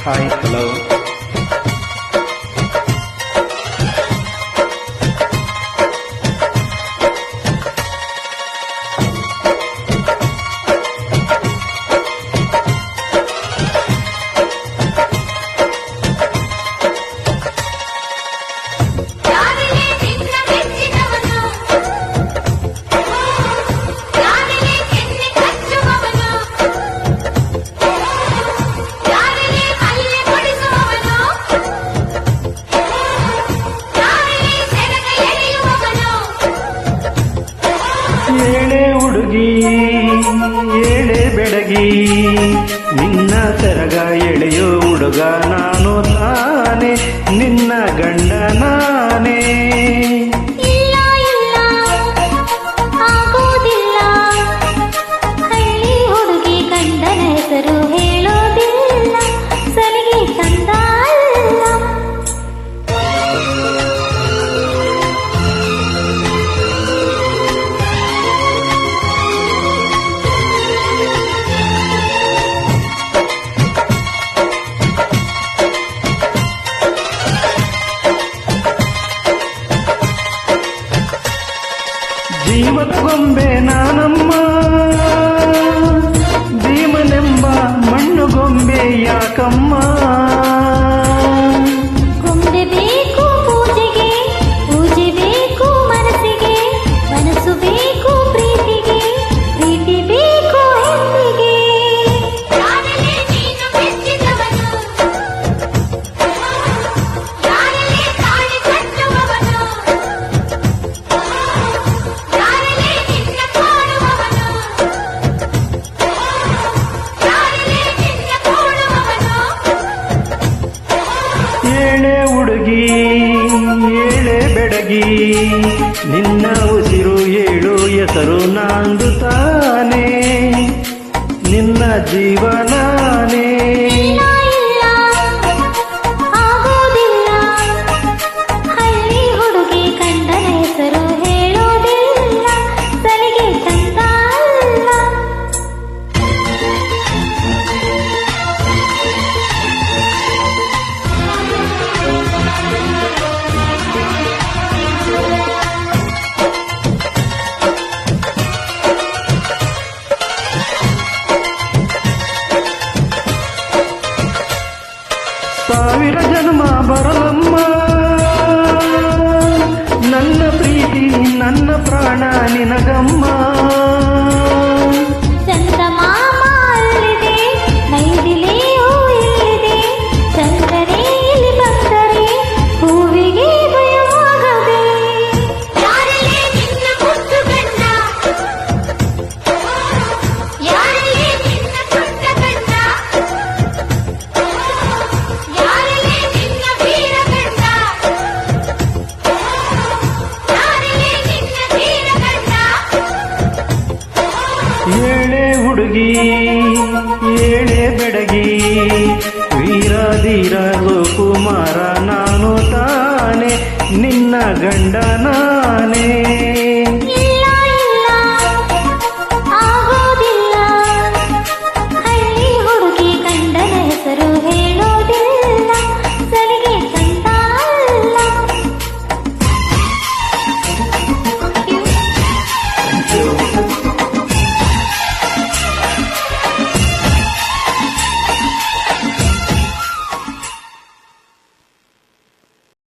Hi hello. ಏಳೆ ಹುಡುಗಿ ಏಳೆ ಬೆಡಗಿ, ನಿನ್ನ ಸೆರಗ ಎಳೆಯೋ ಹುಡುಗ ನಾನು ತಾನೆ, ನಿನ್ನ ಗಂಡ ನಾನೇ. ಇಲ್ಲ ಇಲ್ಲ ಆಗೋದಿಲ್ಲ, ಹಳ್ಳಿ ಹುಡುಗಿ ಗಂಡನ ಹೆಸರು ಹೇಳೋದಿಲ್ಲ, ಸಲಿಗೆ ತಂದ ಅಲ್ಲ. ಜೀವದ ಗೊಂಬೆ ನಾನಮ್ಮ, ಭೀಮನೆಂಬ ಮಣ್ಣು ಗೊಂಬೆ ಯಾಕಮ್ಮ. ಗೊಂಬೆ ಬೇಕು ಪೂಜೆಗೆ, ಪೂಜೆ ಬೇಕು ಮನಸ್ಸಿಗೆ, ಮನಸ್ಸು ಬೇಕು ಪ್ರೀತಿಗೆ, ಪ್ರೀತಿ ಬೇಕು ಹೆಣ್ಣಿಗೆ. ಯಾರಲ್ಲೇ ನೀನು ಮೆಚ್ಚಿದವನು, ಯಾರಲ್ಲೇ ತಾಳಿ ಕಟ್ಟುವವನು, ಯಾರಲ್ಲೇ ನಿನ್ನ ಕಾಣುವವನು, ಯಾರಲ್ಲೇ ನಿನ್ನ ಕೂಡುವವನು. ಏಳೆ ಹುಡುಗಿ ಏಳೆ ಬೆಡಗಿ, ನಿನ್ನ ಉಸಿರು ಏಳು ಹೆಸರು ನಾಂದು ತಾನೇ, ನಿನ್ನ ಜೀವನಾನೇ. ಇಲ್ಲ ಇಲ್ಲ ಆಗೋದಿಲ್ಲ, ಹಳ್ಳಿ ಹುಡುಗಿ ಗಂಡನ ಹೆಸರು ಹೇಳೋದಿಲ್ಲ, ಸಲಿಗೆ ತಂದ ಅಲ್ಲ. ಸಾವಿರ ಜನ್ಮ ಬರಲಮ್ಮ, ನನ್ನ ಪ್ರೀತಿ ನನ್ನ ಪ್ರಾಣ ನಿನಗಮ್ಮ. ಚಂದ ಮಾಮ ಅಲ್ಲಿದೆ, ನೈದಿಲೆಯೂ ಇಲ್ಲಿದೆ, ಚಂದ್ರನೇ ಇಲ್ಲಿ ಬಂದರೆ ಹೂವಿಗೆ ಭಯವಾಗದೆ. ಯಾರಲ್ಲೇ ನಿನ್ನ ಮುದ್ದು ಗಂಡ, ಯಾರಲ್ಲೇ ನಿನ್ನ ಪುಟ್ಟ ಗಂಡ, ಯಾರಲ್ಲೇ ನಿನ್ನ ವೀರ ಗಂಡ, ಯಾರಲ್ಲೇ ನಿನ್ನ ಧೀರ ಗಂಡ. ಏಳೆ ಹುಡುಗಿ ಏಳೆ ಬೆಡಗಿ, ವೀರಧೀರ ಕುಮಾರ ನಾನು ತಾನೆ, ನಿನ್ನ ಗಂಡ ನಾನೇ.